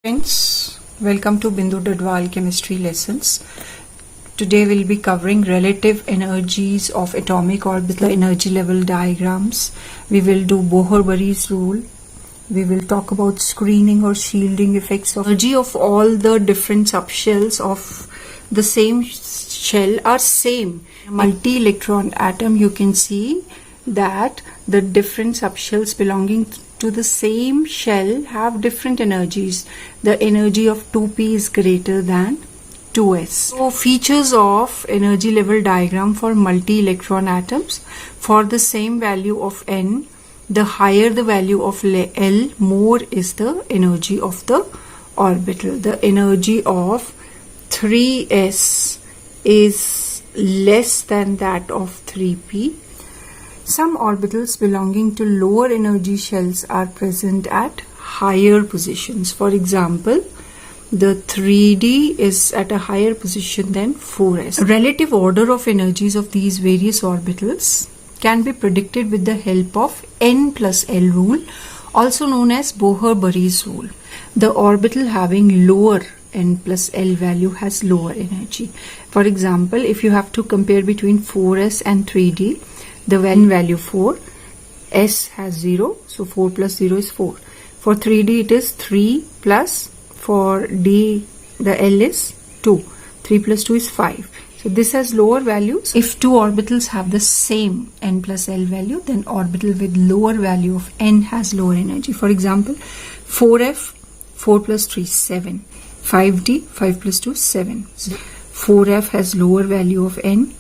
Friends, welcome to Bindu Dadwal chemistry lessons. Today we'll be covering relative energies of atomic orbital energy level diagrams. We will do Bohr-Bury's rule. We will talk about screening or shielding effects of energy of all the different subshells of the same shell are same. Multi-electron atom, you can see that the different subshells belonging to the same shell have different energies. The energy of 2p is greater than 2s. So features of energy level diagram for multi-electron atoms. For the same value of n, the higher the value of L, more is the energy of the orbital. The energy of 3s is less than that of 3p. Some orbitals belonging to lower energy shells are present at higher positions. For example, the 3d is at a higher position than 4s. Relative order of energies of these various orbitals can be predicted with the help of n plus L rule, also known as Bohr-Bury's rule. The orbital having lower n plus L value has lower energy. For example, if you have to compare between 4s and 3d, the value 4, s has 0, so 4 plus 0 is 4. For 3d it is 3 plus, for d the L is 2, 3 plus 2 is 5. So this has lower values. If two orbitals have the same n plus L value, then orbital with lower value of n has lower energy. For example, 4f, 4 plus 3 is 7, 5d, 5 plus 2 is 7. So 4f has lower value of n,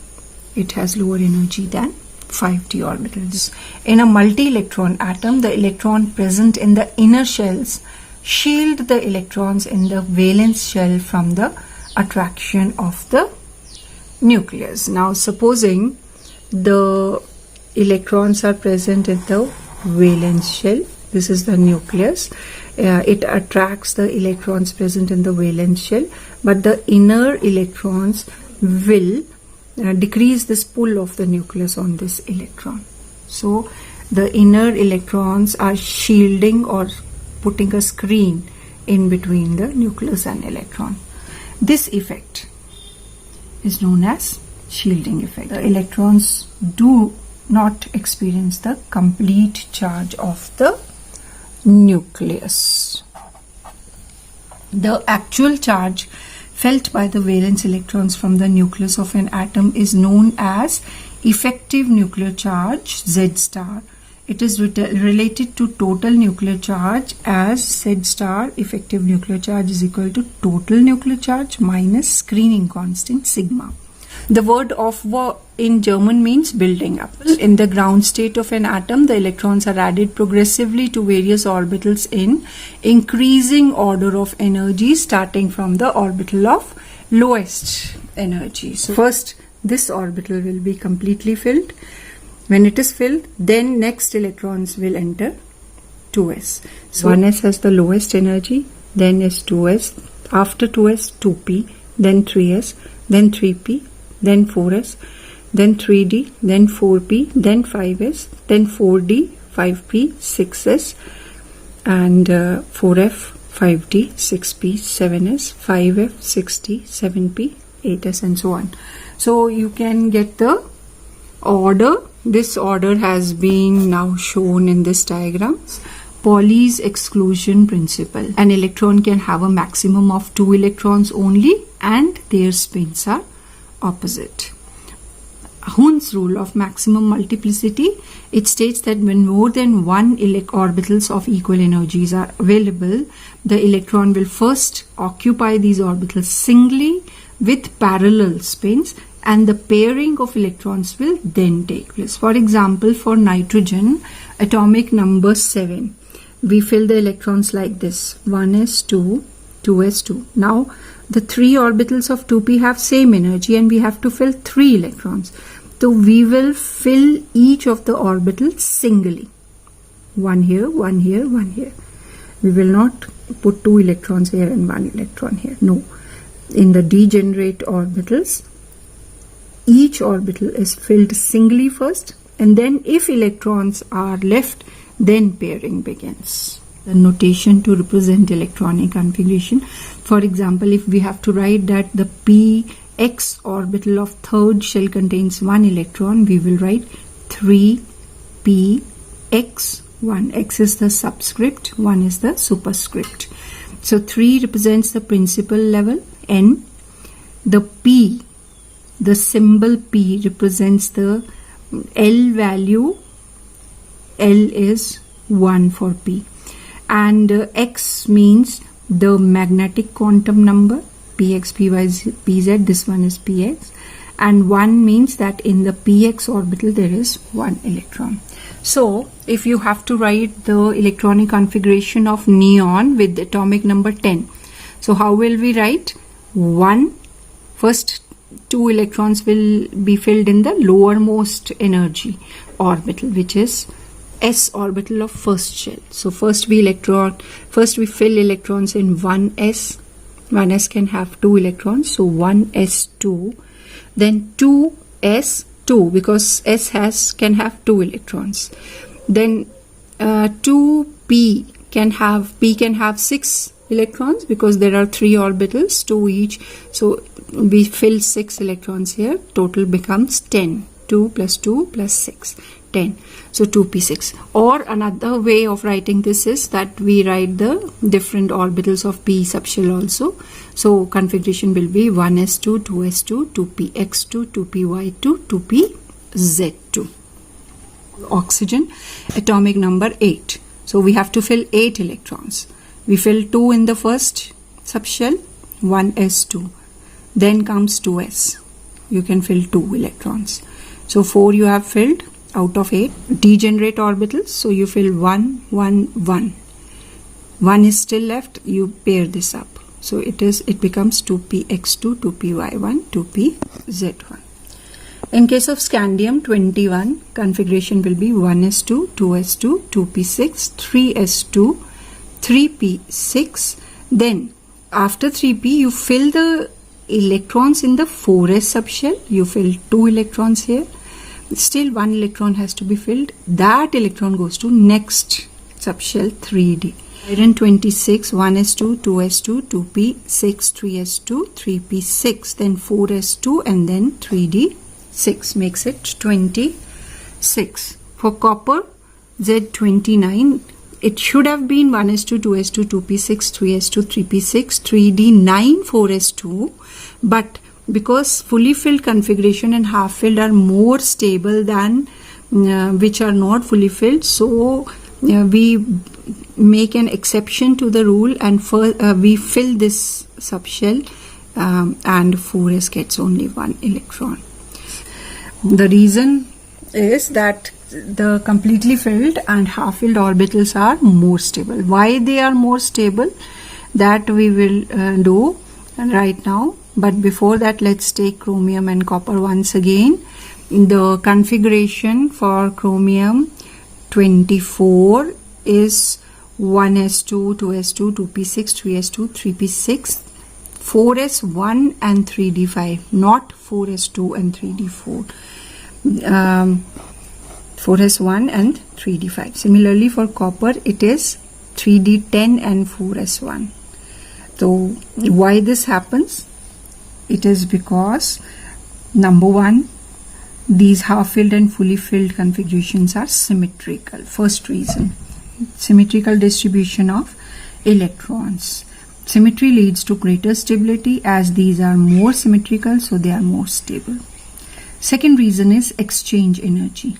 it has lower energy than 5d orbitals. In a multi-electron atom, the electron present in the inner shells shield the electrons in the valence shell from the attraction of the nucleus. Now supposing the electrons are present in the valence shell, this is the nucleus, it attracts the electrons present in the valence shell, but the inner electrons will decrease this pull of the nucleus on this electron. So the inner electrons are shielding or putting a screen in between the nucleus and electron. This effect is known as shielding effect. The electrons do not experience the complete charge of the nucleus. The actual charge felt by the valence electrons from the nucleus of an atom is known as effective nuclear charge Z star. It is related to total nuclear charge as Z star effective nuclear charge is equal to total nuclear charge minus screening constant sigma. The word Aufbau in German means building up. In the ground state of an atom, the electrons are added progressively to various orbitals in increasing order of energy starting from the orbital of lowest energy. So first this orbital will be completely filled. When it is filled, then next electrons will enter 2s. So 1s has the lowest energy, then is 2s, after 2s 2p, then 3s, then 3p, then 4s, then 3d, then 4p, then 5s, then 4d, 5p, 6s, and 4f, 5d, 6p, 7s, 5f, 6d, 7p, 8s, and so on. So you can get the order. This order has been now shown in this diagram. Pauli's exclusion principle. An electron can have a maximum of 2 electrons only and their spins are opposite. Hund's rule of maximum multiplicity, it states that when more than one orbitals of equal energies are available, the electron will first occupy these orbitals singly with parallel spins, and the pairing of electrons will then take place. For example, for nitrogen, atomic number 7, we fill the electrons like this: 1s2, 2s2. Now the 3 orbitals of 2p have same energy and we have to fill 3 electrons. So we will fill each of the orbitals singly. One here, one here, one here. We will not put 2 electrons here and 1 electron here. No. In the degenerate orbitals, each orbital is filled singly first, and then if electrons are left, then pairing begins. the notation to represent electronic configuration. For example, if we have to write that the px orbital of third shell contains 1 electron, we will write 3px1. X is the subscript, 1 is the superscript. So 3 represents the principal level, N. The P, the symbol P represents the L value. L is 1 for P. And X means the magnetic quantum number, Px, Py, Pz, this one is Px. And 1 means that in the Px orbital there is 1 electron. So if you have to write the electronic configuration of neon with atomic number 10, so how will we write? 1, first 2 electrons will be filled in the lowermost energy orbital, which is S orbital of first shell. So first we fill electrons in 1s. 1s can have 2 electrons, so 1s2. Then 2s2, because S can have 2 electrons. Then 2p can have 6 electrons, because there are 3 orbitals, 2 each. So we fill 6 electrons here. Total becomes 10. 2 plus 2 plus 6, 10. So 2p6. Or another way of writing this is that we write the different orbitals of p subshell also. So configuration will be 1s2, 2s2, 2px2, 2py2, 2pz2. Oxygen, atomic number 8. So we have to fill 8 electrons. We fill 2 in the first subshell, 1s2. Then comes 2s. You can fill 2 electrons. So 4 you have filled out of 8. Degenerate orbitals, so you fill 1, 1, 1. 1 is still left, you pair this up. So it becomes 2px2, 2py1, 2pz1. In case of scandium 21, configuration will be 1s2, 2s2, 2p6, 3s2, 3p6. Then after 3p you fill the electrons in the 4s subshell. You fill 2 electrons here. Still 1 electron has to be filled. That electron goes to next subshell 3d. Iron 26, 1s2, 2s2, 2p6, 3s2, 3p6, then 4s2 and then 3d6 makes it 26. For copper Z29, it should have been 1s2, 2s2, 2p6, 3s2, 3p6, 3d9, 4s2, but because fully filled configuration and half filled are more stable than which are not fully filled, so we make an exception to the rule and we fill this subshell and 4s gets only 1 electron. The reason is that the completely filled and half filled orbitals are more stable. Why they are more stable, that we will do right now. But before that, let's take chromium and copper once again. The configuration for chromium 24 is 1s2, 2s2, 2p6, 3s2, 3p6, 4s1 and 3d5, not 4s2 and 3d4. 4s1 and 3d5. Similarly for copper it is 3d10 and 4s1. So why this happens? It is because number 1, these half filled and fully filled configurations are symmetrical. First reason, symmetrical distribution of electrons. Symmetry leads to greater stability, as these are more symmetrical, so they are more stable. Second reason is exchange energy.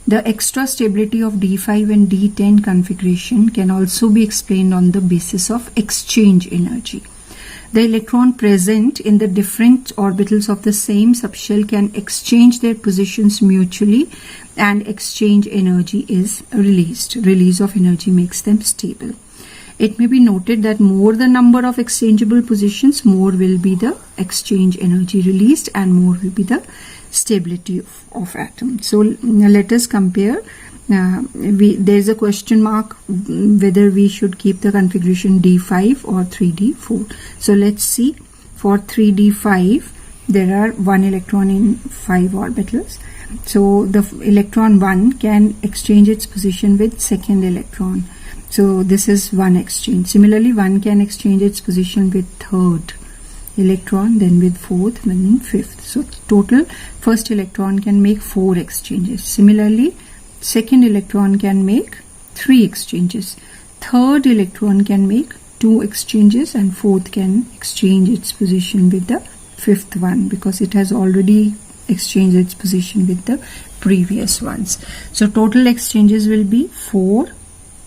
The extra stability of D5 and D10 configuration can also be explained on the basis of exchange energy. The electron present in the different orbitals of the same subshell can exchange their positions mutually, and exchange energy is released. Release of energy makes them stable. It may be noted that more the number of exchangeable positions, more will be the exchange energy released and more will be the stability of atom. So let us compare. There is a question mark whether we should keep the configuration D5 or 3D4. So let's see. For 3D5 there are 1 electron in 5 orbitals. So the electron 1 can exchange its position with second electron. So this is one exchange. Similarly, one can exchange its position with third electron, then with fourth, then fifth. So total first electron can make 4 exchanges. Similarly, second electron can make 3 exchanges. Third electron can make 2 exchanges, and fourth can exchange its position with the fifth one because it has already exchanged its position with the previous ones. So total exchanges will be 4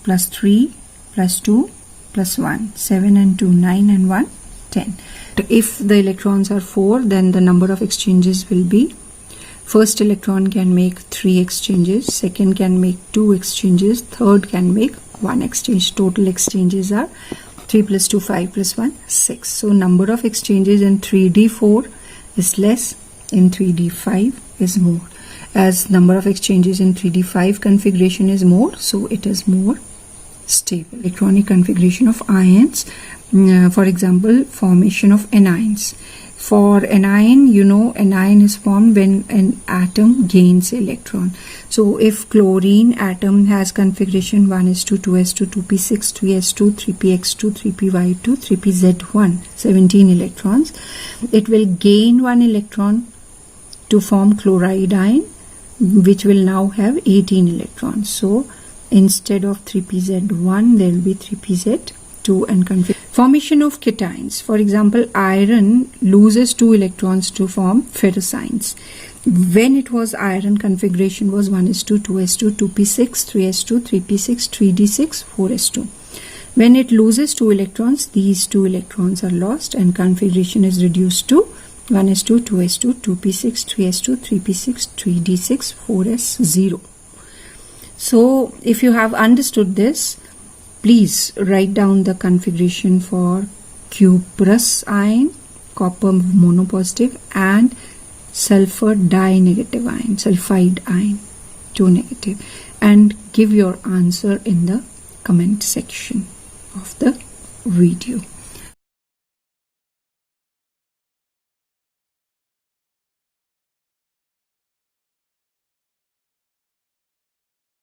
plus 3 plus 2 plus 1, 7 and 2, 9 and 1, 10. If the electrons are 4, then the number of exchanges will be: first electron can make 3 exchanges, second can make 2 exchanges, third can make 1 exchange. Total exchanges are 3 plus 2, 5 plus 1, 6. So number of exchanges in 3d4 is less, in 3d5 is more. As number of exchanges in 3d5 configuration is more, so it is more stable. Electronic configuration of ions, for example, formation of anions. For anion, you know, anion is formed when an atom gains electron. So if chlorine atom has configuration 1s2, 2s2, 2p6, 3s2, 3px2, 3py2, 3pz1, 17 electrons, it will gain 1 electron to form chloride ion, which will now have 18 electrons. So instead of 3pz1, there will be 3pz2 and configuration. Formation of cations. For example, iron loses 2 electrons to form ferrocyands. When it was iron, configuration was 1s2, 2s2, 2p6, 3s2, 3p6, 3d6, 4s2. When it loses 2 electrons, these 2 electrons are lost and configuration is reduced to 1s2, 2s2, 2p6, 3s2, 3p6, 3d6, 4s0. So if you have understood this, please write down the configuration for cuprous ion, copper monopositive, and sulfur di-negative ion, sulfide ion, 2 negative, and give your answer in the comment section of the video.